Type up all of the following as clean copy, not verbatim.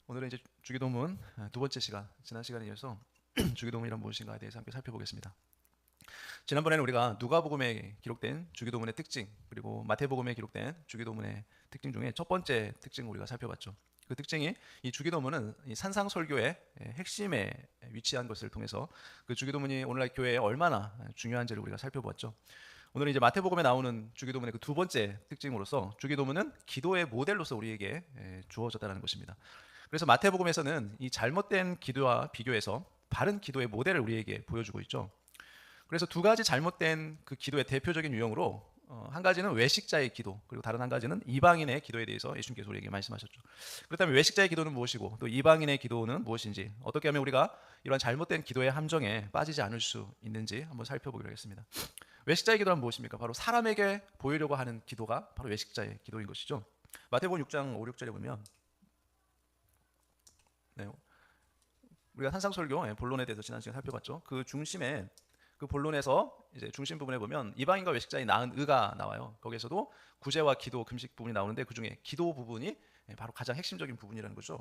오늘은 이제 주기도문 두 번째 시간, 지난 시간에 이어서 주기도문이란 무엇인가에 대해서 함께 살펴보겠습니다. 지난번에는 우리가 누가복음에 기록된 주기도문의 특징, 그리고 마태복음에 기록된 주기도문의 특징 중에 첫 번째 특징을 우리가 살펴봤죠. 그 특징이 이 주기도문은 이 산상설교의 핵심에 위치한 것을 통해서 그 주기도문이 오늘날 교회에 얼마나 중요한지를 우리가 살펴보았죠. 오늘은 이제 마태복음에 나오는 주기도문의 그 두 번째 특징으로서 주기도문은 기도의 모델로서 우리에게 주어졌다는 것입니다. 그래서 마태복음에서는 이 잘못된 기도와 비교해서 바른 기도의 모델을 우리에게 보여주고 있죠. 그래서 두 가지 잘못된 그 기도의 대표적인 유형으로 한 가지는 외식자의 기도, 그리고 다른 한 가지는 이방인의 기도에 대해서 예수님께서 우리에게 말씀하셨죠. 그렇다면 외식자의 기도는 무엇이고 또 이방인의 기도는 무엇인지, 어떻게 하면 우리가 이런 잘못된 기도의 함정에 빠지지 않을 수 있는지 한번 살펴보기로 하겠습니다. 외식자의 기도는 무엇입니까? 바로 사람에게 보이려고 하는 기도가 바로 외식자의 기도인 것이죠. 마태복음 6장 5, 6절에 보면 우리가 산상설교 본론에 대해서 지난 시간에 살펴봤죠. 그 중심에 그 본론에서 이제 중심 부분에 보면 이방인과 외식자의 나은 의가 나와요. 거기에서도 구제와 기도, 금식 부분이 나오는데 그 중에 기도 부분이 바로 가장 핵심적인 부분이라는 거죠.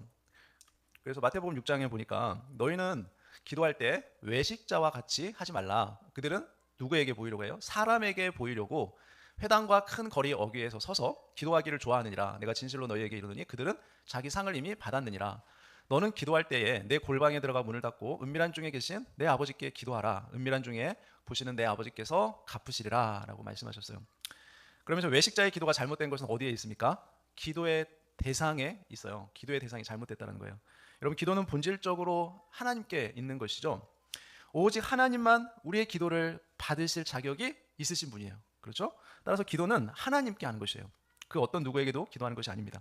그래서 마태복음 6장에 보니까 너희는 기도할 때 외식자와 같이 하지 말라. 그들은 누구에게 보이려고 해요? 사람에게 보이려고 회당과 큰 거리 어귀에서 서서 기도하기를 좋아하느니라. 내가 진실로 너희에게 이르노니 그들은 자기 상을 이미 받았느니라. 너는 기도할 때에 내 골방에 들어가 문을 닫고 은밀한 중에 계신 내 아버지께 기도하라. 은밀한 중에 보시는 내 아버지께서 갚으시리라 라고 말씀하셨어요. 그러면서 외식자의 기도가 잘못된 것은 어디에 있습니까? 기도의 대상에 있어요. 기도의 대상이 잘못됐다는 거예요. 여러분, 기도는 본질적으로 하나님께 있는 것이죠. 오직 하나님만 우리의 기도를 받으실 자격이 있으신 분이에요. 그렇죠? 따라서 기도는 하나님께 하는 것이에요. 그 어떤 누구에게도 기도하는 것이 아닙니다.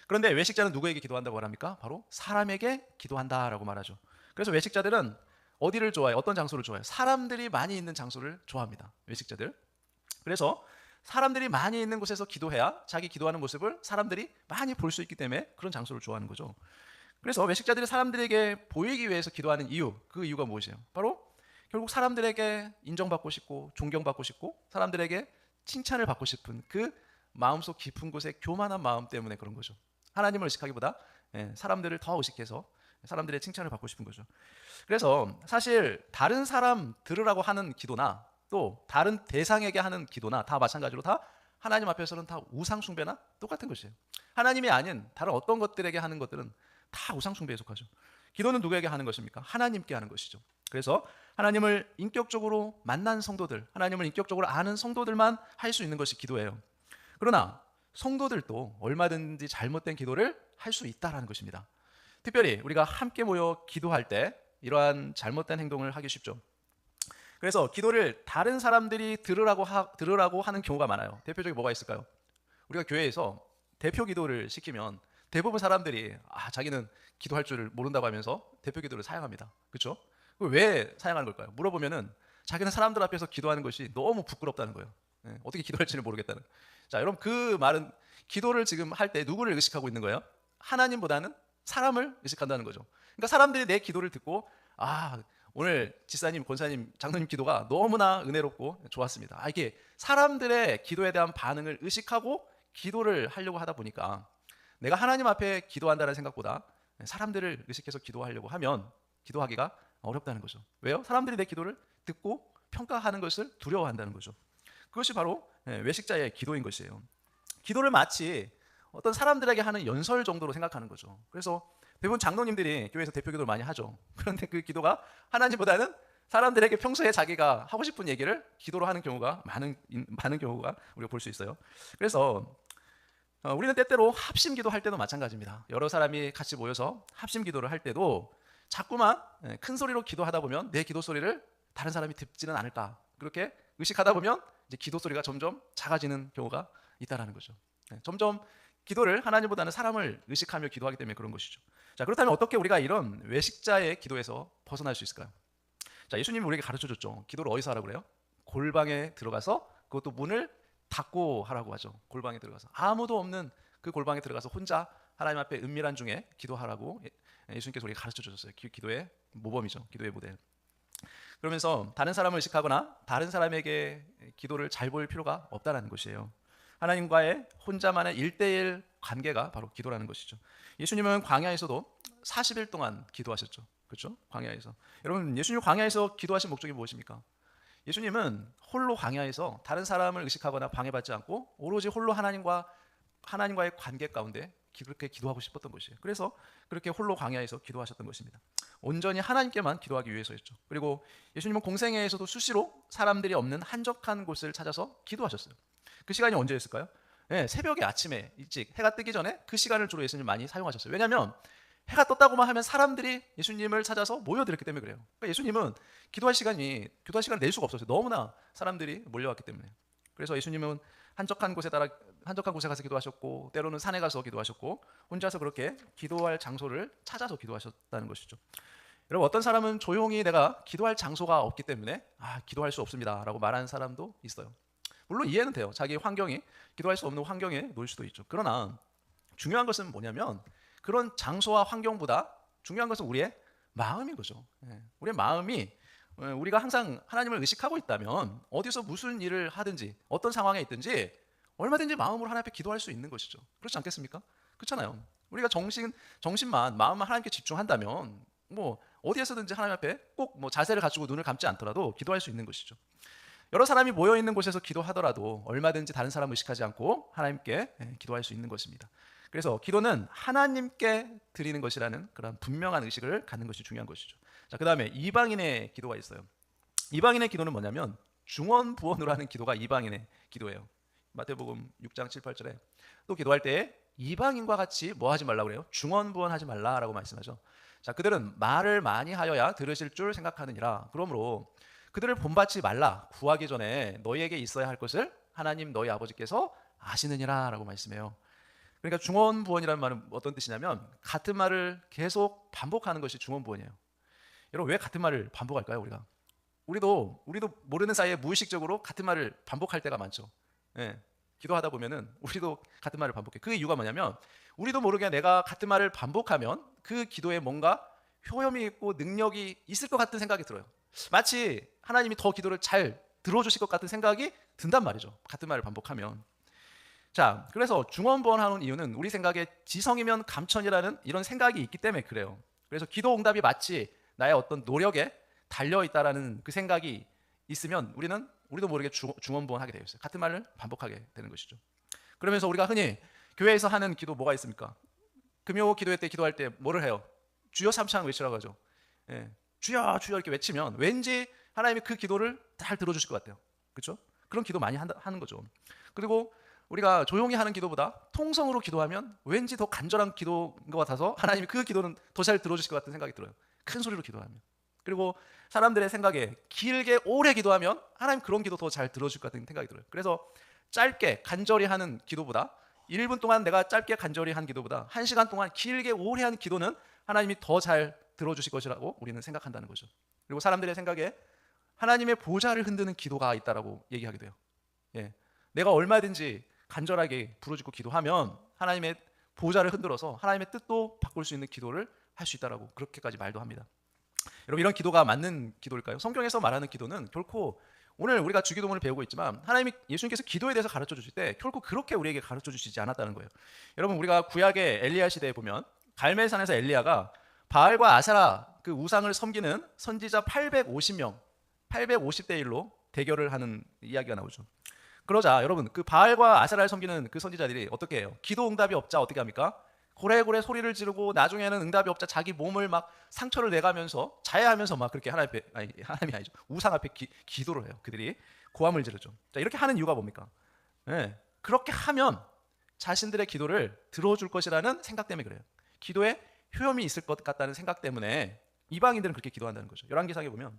그런데 외식자는 누구에게 기도한다고 말합니까? 바로 사람에게 기도한다라고 말하죠. 그래서 외식자들은 어디를 좋아해요? 어떤 장소를 좋아해요? 사람들이 많이 있는 장소를 좋아합니다. 외식자들. 그래서 사람들이 많이 있는 곳에서 기도해야 자기 기도하는 모습을 사람들이 많이 볼 수 있기 때문에 그런 장소를 좋아하는 거죠. 그래서 외식자들이 사람들에게 보이기 위해서 기도하는 이유, 그 이유가 무엇이에요? 바로 결국 사람들에게 인정받고 싶고 존경받고 싶고 사람들에게 칭찬을 받고 싶은 그 마음속 깊은 곳에 교만한 마음 때문에 그런 거죠. 하나님을 의식하기보다 사람들을 더 의식해서 사람들의 칭찬을 받고 싶은 거죠. 그래서 사실 다른 사람 들으라고 하는 기도나 또 다른 대상에게 하는 기도나 다 마찬가지로 다 하나님 앞에서는 다 우상 숭배나 똑같은 것이에요. 하나님이 아닌 다른 어떤 것들에게 하는 것들은 다 우상 숭배에 속하죠. 기도는 누구에게 하는 것입니까? 하나님께 하는 것이죠. 그래서 하나님을 인격적으로 만난 성도들, 하나님을 인격적으로 아는 성도들만 할 수 있는 것이 기도예요. 그러나 성도들도 얼마든지 잘못된 기도를 할 수 있다는 것입니다. 특별히 우리가 함께 모여 기도할 때 이러한 잘못된 행동을 하기 쉽죠. 그래서 기도를 다른 사람들이 들으라고 하는 경우가 많아요. 대표적인 뭐가 있을까요? 우리가 교회에서 대표 기도를 시키면 대부분 사람들이 자기는 기도할 줄을 모른다고 하면서 대표 기도를 사용합니다. 그렇죠? 왜 사용하는 걸까요? 물어보면은 자기는 사람들 앞에서 기도하는 것이 너무 부끄럽다는 거예요. 어떻게 기도할지를 모르겠다는. 자, 여러분, 그 말은 기도를 지금 할 때 누구를 의식하고 있는 거예요? 하나님보다는 사람을 의식한다는 거죠. 그러니까 사람들이 내 기도를 듣고 오늘 지사님, 권사님, 장로님 기도가 너무나 은혜롭고 좋았습니다. 이게 사람들의 기도에 대한 반응을 의식하고 기도를 하려고 하다 보니까 내가 하나님 앞에 기도한다는 생각보다 사람들을 의식해서 기도하려고 하면 기도하기가 어렵다는 거죠. 왜요? 사람들이 내 기도를 듣고 평가하는 것을 두려워한다는 거죠. 그것이 바로 외식자의 기도인 것이에요. 기도를 마치 어떤 사람들에게 하는 연설 정도로 생각하는 거죠. 그래서 대부분 장로님들이 교회에서 대표 기도를 많이 하죠. 그런데 그 기도가 하나님보다는 사람들에게 평소에 자기가 하고 싶은 얘기를 기도로 하는 경우가 많은 경우가 우리가 볼 수 있어요. 그래서 우리는 때때로 합심 기도할 때도 마찬가지입니다. 여러 사람이 같이 모여서 합심 기도를 할 때도 자꾸만 큰 소리로 기도하다 보면 내 기도 소리를 다른 사람이 듣지는 않을까, 그렇게 의식하다 보면 이제 기도 소리가 점점 작아지는 경우가 있다라는 거죠. 점점 기도를 하나님보다는 사람을 의식하며 기도하기 때문에 그런 것이죠. 자, 그렇다면 어떻게 우리가 이런 외식자의 기도에서 벗어날 수 있을까요? 자, 예수님이 우리에게 가르쳐줬죠. 기도를 어디서 하라고 그래요? 골방에 들어가서, 그것도 문을 닫고 하라고 하죠. 골방에 들어가서 아무도 없는 그 골방에 들어가서 혼자 하나님 앞에 은밀한 중에 기도하라고 예수님께서 우리에게 가르쳐주셨어요. 기도의 모범이죠. 기도의 모델. 그러면서 다른 사람을 의식하거나 다른 사람에게 기도를 잘 보일 필요가 없다는 것이에요. 하나님과의 혼자만의 1대1 관계가 바로 기도라는 것이죠. 예수님은 광야에서도 40일 동안 기도하셨죠. 그렇죠? 광야에서. 여러분, 예수님 광야에서 기도하신 목적이 무엇입니까? 예수님은 홀로 광야에서 다른 사람을 의식하거나 방해받지 않고 오로지 홀로 하나님과의 관계 가운데 그렇게 기도하고 싶었던 것이에요. 그래서 그렇게 홀로 광야에서 기도하셨던 것입니다. 온전히 하나님께만 기도하기 위해서였죠. 그리고 예수님은 공생애에서도 수시로 사람들이 없는 한적한 곳을 찾아서 기도하셨어요. 그 시간이 언제였을까요? 네, 새벽에 아침에 일찍 해가 뜨기 전에 그 시간을 주로 예수님 많이 사용하셨어요. 왜냐하면 해가 떴다고만 하면 사람들이 예수님을 찾아서 모여들었기 때문에 그래요. 그러니까 예수님은 기도할 시간을 낼 수가 없었어요. 너무나 사람들이 몰려왔기 때문에. 그래서 예수님은 한적한 곳에 가서 기도하셨고, 때로는 산에 가서 기도하셨고, 혼자서 그렇게 기도할 장소를 찾아서 기도하셨다는 것이죠. 여러분, 어떤 사람은 조용히 내가 기도할 장소가 없기 때문에 기도할 수 없습니다라고 말하는 사람도 있어요. 물론 이해는 돼요. 자기 환경이 기도할 수 없는 환경에 놓일 수도 있죠. 그러나 중요한 것은 뭐냐면 그런 장소와 환경보다 중요한 것은 우리의 마음인 거죠. 우리의 마음이 우리가 항상 하나님을 의식하고 있다면 어디서 무슨 일을 하든지 어떤 상황에 있든지 얼마든지 마음으로 하나님 앞에 기도할 수 있는 것이죠. 그렇지 않겠습니까? 그렇잖아요. 우리가 정신만 마음만 하나님께 집중한다면 뭐 어디에서든지 하나님 앞에 꼭 뭐 자세를 갖추고 눈을 감지 않더라도 기도할 수 있는 것이죠. 여러 사람이 모여 있는 곳에서 기도하더라도 얼마든지 다른 사람을 의식하지 않고 하나님께 기도할 수 있는 것입니다. 그래서 기도는 하나님께 드리는 것이라는 그런 분명한 의식을 갖는 것이 중요한 것이죠. 자, 그다음에 이방인의 기도가 있어요. 이방인의 기도는 뭐냐면 중언부언으로 하는 기도가 이방인의 기도예요. 마태복음 6장 7, 8절에 또 기도할 때 이방인과 같이 뭐 하지 말라고 그래요? 중언부언하지 말라라고 말씀하죠. 자, 그들은 말을 많이 하여야 들으실 줄 생각하느니라. 그러므로 그들을 본받지 말라. 구하기 전에 너희에게 있어야 할 것을 하나님 너희 아버지께서 아시느니라 라고 말씀해요. 그러니까 중언부언이라는 말은 어떤 뜻이냐면 같은 말을 계속 반복하는 것이 중언부언이에요. 여러분, 왜 같은 말을 반복할까요? 우리도 모르는 사이에 무의식적으로 같은 말을 반복할 때가 많죠. 기도하다 보면은 우리도 같은 말을 반복해. 그 이유가 뭐냐면 우리도 모르게 내가 같은 말을 반복하면 그 기도에 뭔가 효험이 있고 능력이 있을 것 같은 생각이 들어요. 마치 하나님이 더 기도를 잘 들어주실 것 같은 생각이 든단 말이죠. 같은 말을 반복하면. 자, 그래서 중언부언하는 이유는 우리 생각에 지성이면 감천이라는 이런 생각이 있기 때문에 그래요. 그래서 기도 응답이 마치 나의 어떤 노력에 달려 있다라는 그 생각이 있으면 우리도 모르게 중언부언하게 되어 있어요. 같은 말을 반복하게 되는 것이죠. 그러면서 우리가 흔히 교회에서 하는 기도 뭐가 있습니까? 금요 기도회 때 기도할 때 뭐를 해요? 주여 삼창 외치라고 하죠. 주여 주여 이렇게 외치면 왠지 하나님이 그 기도를 잘 들어주실 것 같아요. 그렇죠? 그런 기도 많이 하는 거죠. 그리고 우리가 조용히 하는 기도보다 통성으로 기도하면 왠지 더 간절한 기도인 것 같아서 하나님이 그 기도는 더 잘 들어주실 것 같은 생각이 들어요. 큰 소리로 기도하면. 그리고 사람들의 생각에 길게 오래 기도하면 하나님 그런 기도 더 잘 들어줄 것 같은 생각이 들어요. 그래서 짧게 간절히 하는 기도보다 1분 동안 내가 짧게 간절히 한 기도보다 1시간 동안 길게 오래 한 기도는 하나님이 더 잘 들어주실 것이라고 우리는 생각한다는 거죠. 그리고 사람들의 생각에 하나님의 보좌를 흔드는 기도가 있다라고 얘기하게 돼요. 내가 얼마든지 간절하게 부르짖고 기도하면 하나님의 보좌를 흔들어서 하나님의 뜻도 바꿀 수 있는 기도를 할 수 있다라고 그렇게까지 말도 합니다. 여러분, 이런 기도가 맞는 기도일까요? 성경에서 말하는 기도는 결코 오늘 우리가 주기도문을 배우고 있지만 예수님께서 기도에 대해서 가르쳐 주실 때 결코 그렇게 우리에게 가르쳐 주시지 않았다는 거예요. 여러분, 우리가 구약의 엘리야 시대에 보면 갈멜산에서 엘리야가 바알과 아세라 그 우상을 섬기는 선지자 850대 1로 대결을 하는 이야기가 나오죠. 그러자 여러분, 그 바알과 아세라를 섬기는 그 선지자들이 어떻게 해요? 기도 응답이 없자 어떻게 합니까? 고래고래 소리를 지르고 나중에는 응답이 없자 자기 몸을 막 상처를 내가면서 자해하면서 막 그렇게 하나님이 아니죠. 우상 앞에 기도를 해요. 그들이 고함을 지르죠. 자, 이렇게 하는 이유가 뭡니까? 그렇게 하면 자신들의 기도를 들어줄 것이라는 생각 때문에 그래요. 기도에 효험이 있을 것 같다는 생각 때문에 이방인들은 그렇게 기도한다는 거죠. 열왕기상에 보면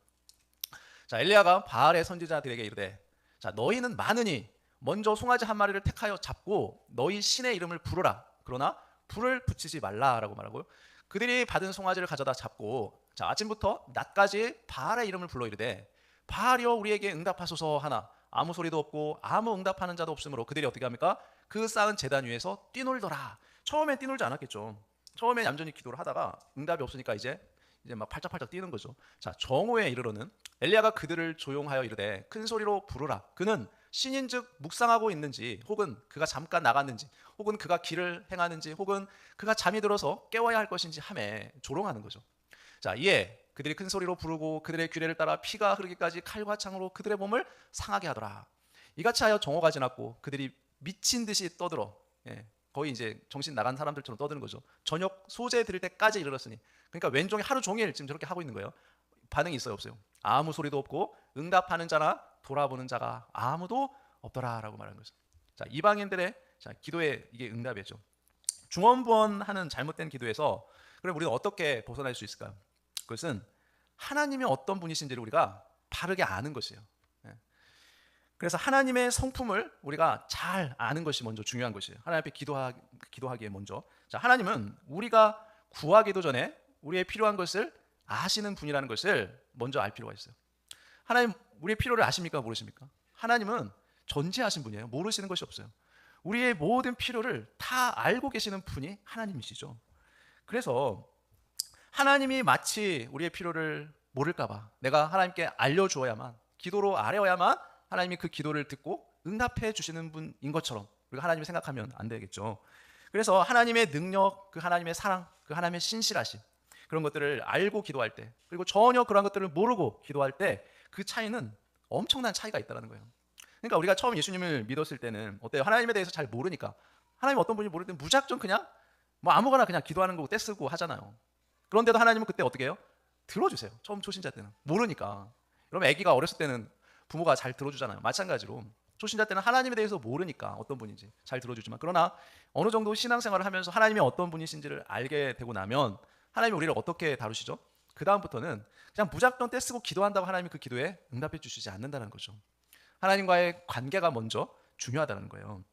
자, 엘리야가 바알의 선지자들에게 이르되 자, 너희는 많으니 먼저 송아지 한 마리를 택하여 잡고 너희 신의 이름을 부르라. 그러나 불을 붙이지 말라라고 말하고요. 그들이 받은 송아지를 가져다 잡고 자, 아침부터 낮까지 바알의 이름을 불러 이르되 바알이여 우리에게 응답하소서 하나 아무 소리도 없고 아무 응답하는 자도 없으므로 그들이 어떻게 합니까? 그 쌓은 제단 위에서 뛰놀더라. 처음엔 뛰놀지 않았겠죠. 처음에 얌전히 기도를 하다가 응답이 없으니까 이제 막 팔짝팔짝 뛰는 거죠. 자, 정오에 이르러는 엘리야가 그들을 조용하여 이르되 큰 소리로 부르라. 그는 신인즉 묵상하고 있는지, 혹은 그가 잠깐 나갔는지, 혹은 그가 길을 행하는지, 혹은 그가 잠이 들어서 깨워야 할 것인지 하매 조롱하는 거죠. 자, 이에 그들이 큰 소리로 부르고 그들의 규례를 따라 피가 흐르기까지 칼과 창으로 그들의 몸을 상하게 하더라. 이같이 하여 정오가 지났고 그들이 미친 듯이 떠들어, 거의 이제 정신 나간 사람들처럼 떠드는 거죠. 저녁 소재 들을 때까지 이르렀으니, 그러니까 왼종일 하루 종일 지금 저렇게 하고 있는 거예요. 반응이 있어요, 없어요? 아무 소리도 없고 응답하는 자나 돌아보는 자가 아무도 없더라라고 말하는 거죠. 자, 이방인들의 기도의 이게 응답이죠. 중언부언하는 잘못된 기도에서 그럼 우리는 어떻게 벗어날 수 있을까요? 그것은 하나님이 어떤 분이신지를 우리가 바르게 아는 것이에요. 그래서 하나님의 성품을 우리가 잘 아는 것이 먼저 중요한 것이에요. 하나님 앞에 기도하기에 먼저. 자, 하나님은 우리가 구하기도 전에 우리의 필요한 것을 아시는 분이라는 것을 먼저 알 필요가 있어요. 하나님 우리의 필요를 아십니까? 모르십니까? 하나님은 전지하신 분이에요. 모르시는 것이 없어요. 우리의 모든 필요를 다 알고 계시는 분이 하나님이시죠. 그래서 하나님이 마치 우리의 필요를 모를까 봐 내가 하나님께 알려주어야만, 기도로 아뢰어야만 하나님이 그 기도를 듣고 응답해 주시는 분인 것처럼 우리가 하나님을 생각하면 안 되겠죠. 그래서 하나님의 능력, 그 하나님의 사랑, 그 하나님의 신실하심, 그런 것들을 알고 기도할 때, 그리고 전혀 그런 것들을 모르고 기도할 때 그 차이는 엄청난 차이가 있다는 거예요. 그러니까 우리가 처음 예수님을 믿었을 때는 어때요? 하나님에 대해서 잘 모르니까, 하나님 어떤 분인지 모를 때 무작정 그냥 뭐 아무거나 그냥 기도하는 거고 떼쓰고 하잖아요. 그런데도 하나님은 그때 어떻게 해요? 들어주세요. 처음 초신자 때는 모르니까. 여러분 아기가 어렸을 때는 부모가 잘 들어주잖아요. 마찬가지로 초신자 때는 하나님에 대해서 모르니까 어떤 분인지 잘 들어주지만, 그러나 어느 정도 신앙생활을 하면서 하나님이 어떤 분이신지를 알게 되고 나면 하나님이 우리를 어떻게 다루시죠? 그 다음부터는 그냥 무작정 떼쓰고 기도한다고 하나님이 그 기도에 응답해 주시지 않는다는 거죠. 하나님과의 관계가 먼저 중요하다는 거예요.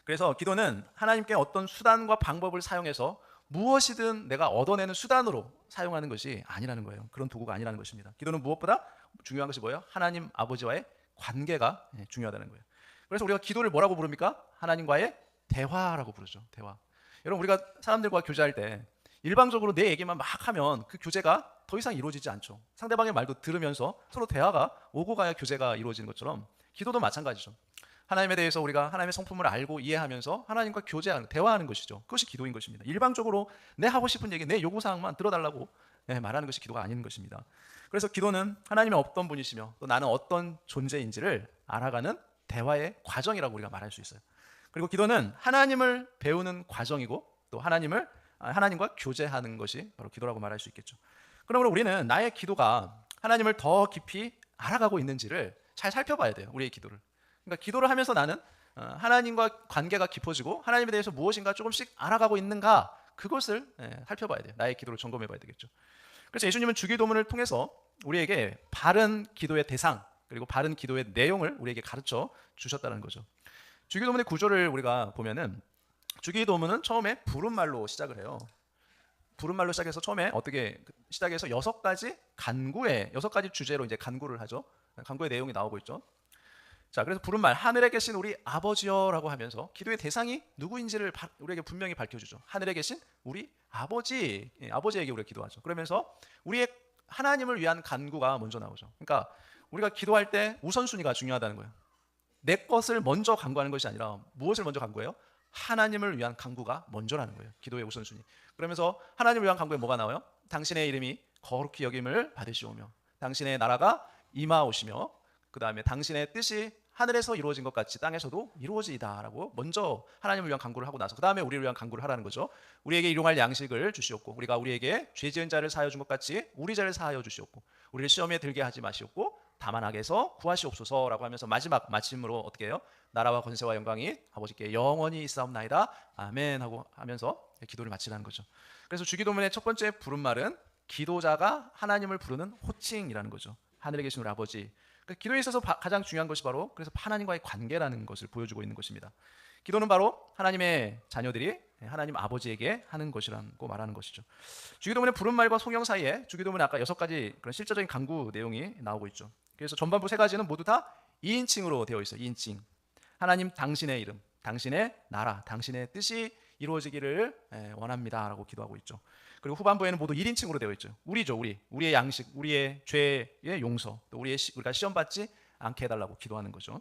그래서 기도는 하나님께 어떤 수단과 방법을 사용해서 무엇이든 내가 얻어내는 수단으로 사용하는 것이 아니라는 거예요. 그런 도구가 아니라는 것입니다. 기도는 무엇보다 중요한 것이 뭐예요? 하나님 아버지와의 관계가 중요하다는 거예요. 그래서 우리가 기도를 뭐라고 부릅니까? 하나님과의 대화라고 부르죠. 대화. 여러분 우리가 사람들과 교제할 때 일방적으로 내 얘기만 막 하면 그 교제가 더 이상 이루어지지 않죠. 상대방의 말도 들으면서 서로 대화가 오고 가야 교제가 이루어지는 것처럼 기도도 마찬가지죠. 하나님에 대해서 우리가 하나님의 성품을 알고 이해하면서 하나님과 교제하는, 대화하는 것이죠. 그것이 기도인 것입니다. 일방적으로 내 하고 싶은 얘기, 내 요구사항만 들어달라고 말하는 것이 기도가 아닌 것입니다. 그래서 기도는 하나님이 어떤 분이시며 또 나는 어떤 존재인지를 알아가는 대화의 과정이라고 우리가 말할 수 있어요. 그리고 기도는 하나님을 배우는 과정이고 또 하나님과 교제하는 것이 바로 기도라고 말할 수 있겠죠. 그러므로 우리는 나의 기도가 하나님을 더 깊이 알아가고 있는지를 잘 살펴봐야 돼요. 우리의 기도를. 그러니까 기도를 하면서 나는 하나님과 관계가 깊어지고 하나님에 대해서 무엇인가 조금씩 알아가고 있는가, 그것을 살펴봐야 돼요. 나의 기도를 점검해 봐야 되겠죠. 그래서 예수님은 주기도문을 통해서 우리에게 바른 기도의 대상 그리고 바른 기도의 내용을 우리에게 가르쳐 주셨다는 거죠. 주기도문의 구조를 우리가 보면은 주기도문은 처음에 부른말로 시작을 해요. 부른말로 시작해서 처음에 어떻게 시작해서 6가지 주제로 이제 간구를 하죠. 간구의 내용이 나오고 있죠. 자, 그래서 부른말, 하늘에 계신 우리 아버지여라고 하면서 기도의 대상이 누구인지를 우리에게 분명히 밝혀주죠. 하늘에 계신 우리 아버지, 아버지에게 우리가 기도하죠. 그러면서 우리의 하나님을 위한 간구가 먼저 나오죠. 그러니까 우리가 기도할 때 우선순위가 중요하다는 거예요. 내 것을 먼저 간구하는 것이 아니라 무엇을 먼저 간구해요? 하나님을 위한 간구가 먼저라는 거예요. 기도의 우선순위. 그러면서 하나님을 위한 간구에 뭐가 나와요? 당신의 이름이 거룩히 여김을 받으시오며 당신의 나라가 임하오시며 그 다음에 당신의 뜻이 하늘에서 이루어진 것 같이 땅에서도 이루어지이다라고 먼저 하나님을 위한 간구를 하고 나서 그 다음에 우리를 위한 간구를 하라는 거죠. 우리에게 일용할 양식을 주시옵고 우리가 우리에게 죄 지은 자를 사하여 준 것 같이 우리 죄를 사하여 주시옵고 우리를 시험에 들게 하지 마시옵고 다만 악에서 구하시옵소서라고 하면서 마지막 마침으로 어떻게 해요? 나라와 권세와 영광이 아버지께 영원히 있사옵나이다 아멘 하고 하면서 기도를 마치라는 거죠. 그래서 주기도문의 첫 번째 부른말은 기도자가 하나님을 부르는 호칭이라는 거죠. 하늘에 계신 우리 아버지. 그러니까 기도에 있어서 가장 중요한 것이 바로 그래서 하나님과의 관계라는 것을 보여주고 있는 것입니다. 기도는 바로 하나님의 자녀들이 하나님 아버지에게 하는 것이라고 말하는 것이죠. 주기도문의 부른말과 송영 사이에 주기도문에 아까 6가지 그런 실제적인 간구 내용이 나오고 있죠. 그래서 전반부 3가지는 모두 다 2인칭으로 되어 있어요. 2인칭. 하나님 당신의 이름, 당신의 나라, 당신의 뜻이 이루어지기를 원합니다라고 기도하고 있죠. 그리고 후반부에는 모두 1인칭으로 되어 있죠. 우리죠, 우리의 양식, 우리의 죄의 용서, 또 우리가 시험 받지 않게 해달라고 기도하는 거죠.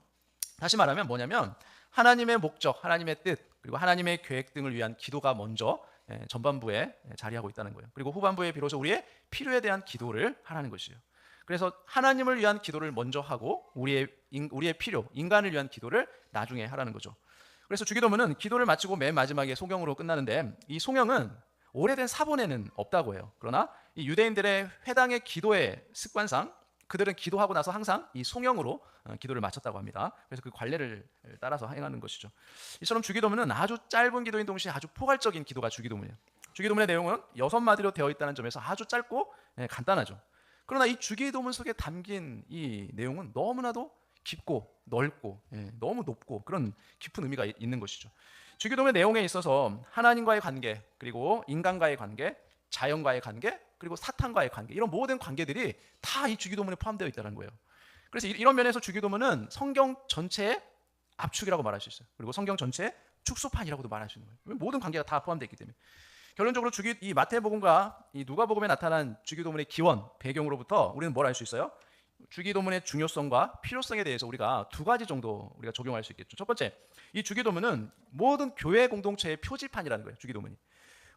다시 말하면 뭐냐면 하나님의 목적, 하나님의 뜻, 그리고 하나님의 계획 등을 위한 기도가 먼저 전반부에 자리하고 있다는 거예요. 그리고 후반부에 비로소 우리의 필요에 대한 기도를 하라는 것이에요. 그래서 하나님을 위한 기도를 먼저 하고 우리의 필요, 인간을 위한 기도를 나중에 하라는 거죠. 그래서 주기도문은 기도를 마치고 맨 마지막에 송영으로 끝나는데 이 송영은 오래된 사본에는 없다고 해요. 그러나 이 유대인들의 회당의 기도의 습관상 그들은 기도하고 나서 항상 이 송영으로 기도를 마쳤다고 합니다. 그래서 그 관례를 따라서 행하는 것이죠. 이처럼 주기도문은 아주 짧은 기도인 동시에 아주 포괄적인 기도가 주기도문이에요. 주기도문의 내용은 6마디로 되어 있다는 점에서 아주 짧고 간단하죠. 그러나 이 주기도문 속에 담긴 이 내용은 너무나도 깊고 넓고 너무 높고 그런 깊은 의미가 있는 것이죠. 주기도문의 내용에 있어서 하나님과의 관계, 그리고 인간과의 관계, 자연과의 관계, 그리고 사탄과의 관계, 이런 모든 관계들이 다 이 주기도문에 포함되어 있다는 거예요. 그래서 이런 면에서 주기도문은 성경 전체의 압축이라고 말할 수 있어요. 그리고 성경 전체의 축소판이라고도 말할 수 있는 거예요. 모든 관계가 다 포함되어 있기 때문에. 결론적으로 이 마태복음과 이 누가복음에 나타난 주기도문의 기원, 배경으로부터 우리는 뭘 알 수 있어요? 주기도문의 중요성과 필요성에 대해서 우리가 두 가지 정도 우리가 적용할 수 있겠죠. 첫 번째, 이 주기도문은 모든 교회 공동체의 표지판이라는 거예요. 주기도문이.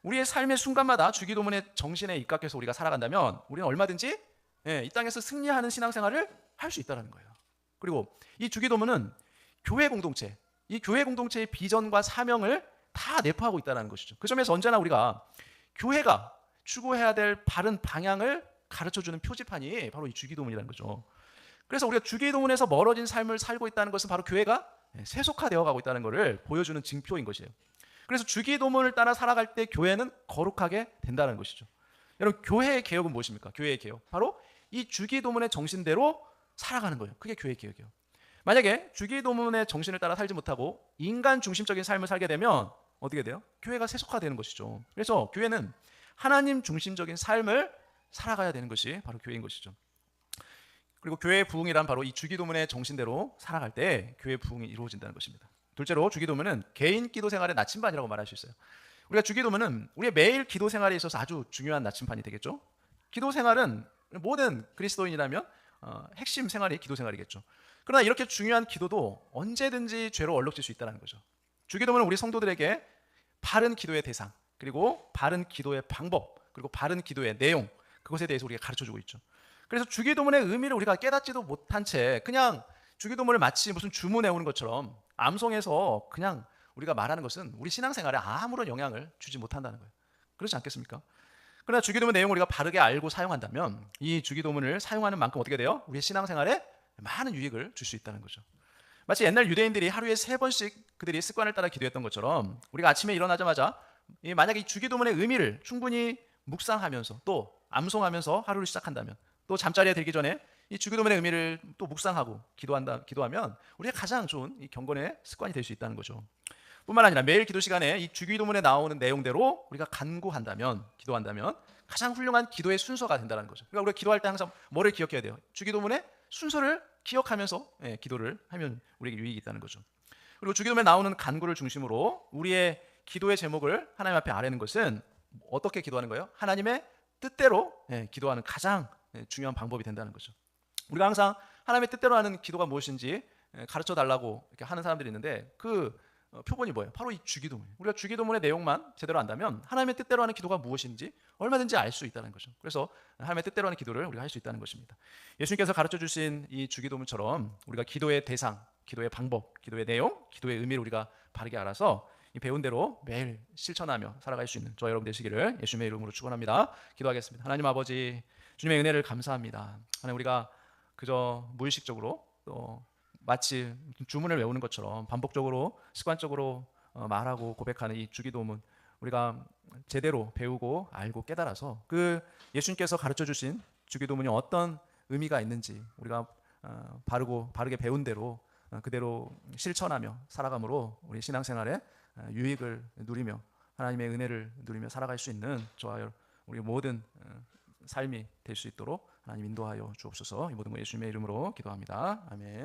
우리의 삶의 순간마다 주기도문의 정신에 입각해서 우리가 살아간다면 우리는 얼마든지 이 땅에서 승리하는 신앙생활을 할 수 있다는 거예요. 그리고 이 주기도문은 교회 공동체, 이 교회 공동체의 비전과 사명을 다 내포하고 있다는 것이죠. 그 점에서 언제나 우리가 교회가 추구해야 될 바른 방향을 가르쳐주는 표지판이 바로 이 주기도문이라는 거죠. 그래서 우리가 주기도문에서 멀어진 삶을 살고 있다는 것은 바로 교회가 세속화되어 가고 있다는 것을 보여주는 징표인 것이에요. 그래서 주기도문을 따라 살아갈 때 교회는 거룩하게 된다는 것이죠. 여러분, 교회의 개혁은 무엇입니까? 교회의 개혁, 바로 이 주기도문의 정신대로 살아가는 거예요. 그게 교회의 개혁이에요. 만약에 주기도문의 정신을 따라 살지 못하고 인간 중심적인 삶을 살게 되면 어떻게 돼요? 교회가 세속화되는 것이죠. 그래서 교회는 하나님 중심적인 삶을 살아가야 되는 것이 바로 교회인 것이죠. 그리고 교회의 부흥이란 바로 이 주기도문의 정신대로 살아갈 때 교회의 부흥이 이루어진다는 것입니다. 둘째로 주기도문은 개인 기도 생활의 나침반이라고 말할 수 있어요. 우리가 주기도문은 우리의 매일 기도 생활에 있어서 아주 중요한 나침반이 되겠죠. 기도 생활은 모든 그리스도인이라면 핵심 생활이 기도 생활이겠죠. 그러나 이렇게 중요한 기도도 언제든지 죄로 얼룩질 수 있다는 거죠. 주기도문은 우리 성도들에게 바른 기도의 대상, 그리고 바른 기도의 방법, 그리고 바른 기도의 내용, 그것에 대해서 우리가 가르쳐주고 있죠. 그래서 주기도문의 의미를 우리가 깨닫지도 못한 채 그냥 주기도문을 마치 무슨 주문 외우는 것처럼 암송해서 그냥 우리가 말하는 것은 우리 신앙생활에 아무런 영향을 주지 못한다는 거예요. 그렇지 않겠습니까? 그러나 주기도문 내용을 우리가 바르게 알고 사용한다면 이 주기도문을 사용하는 만큼 어떻게 돼요? 우리의 신앙생활에 많은 유익을 줄 수 있다는 거죠. 마치 옛날 유대인들이 하루에 3번씩 그들이 습관을 따라 기도했던 것처럼 우리가 아침에 일어나자마자 만약에 이 주기도문의 의미를 충분히 묵상하면서 또 암송하면서 하루를 시작한다면, 또 잠자리에 들기 전에 이 주기도문의 의미를 또 묵상하고 기도하면 우리가 가장 좋은 이 경건의 습관이 될 수 있다는 거죠. 뿐만 아니라 매일 기도 시간에 이 주기도문에 나오는 내용대로 우리가 간구한다면, 기도한다면 가장 훌륭한 기도의 순서가 된다는 거죠. 그러니까 우리가 기도할 때 항상 뭐를 기억해야 돼요? 주기도문의 순서를 기억하면서 기도를 하면 우리에게 유익이 있다는 거죠. 그리고 주기도문에 나오는 간구를 중심으로 우리의 기도의 제목을 하나님 앞에 아뢰는 것은 어떻게 기도하는 거예요? 하나님의 뜻대로 기도하는 가장 중요한 방법이 된다는 거죠. 우리가 항상 하나님의 뜻대로 하는 기도가 무엇인지 가르쳐 달라고 이렇게 하는 사람들이 있는데 그 표본이 뭐예요? 바로 이 주기도문이에요. 우리가 주기도문의 내용만 제대로 안다면 하나님의 뜻대로 하는 기도가 무엇인지 얼마든지 알 수 있다는 거죠. 그래서 하나님의 뜻대로 하는 기도를 우리가 할 수 있다는 것입니다. 예수님께서 가르쳐 주신 이 주기도문처럼 우리가 기도의 대상, 기도의 방법, 기도의 내용, 기도의 의미를 우리가 바르게 알아서 이 배운 대로 매일 실천하며 살아갈 수 있는 저와 여러분 되시기를 예수님의 이름으로 축원합니다. 기도하겠습니다. 하나님 아버지, 주님의 은혜를 감사합니다. 하나님, 우리가 그저 무의식적으로 또 마치 주문을 외우는 것처럼 반복적으로 습관적으로 말하고 고백하는 이 주기도문, 우리가 제대로 배우고 알고 깨달아서 그 예수님께서 가르쳐 주신 주기도문이 어떤 의미가 있는지 우리가 바르게 배운 대로 그대로 실천하며 살아감으로 우리 신앙생활에 유익을 누리며 하나님의 은혜를 누리며 살아갈 수 있는 저와 우리 모든 삶이 될 수 있도록 하나님 인도하여 주옵소서. 이 모든 것 예수님의 이름으로 기도합니다. 아멘.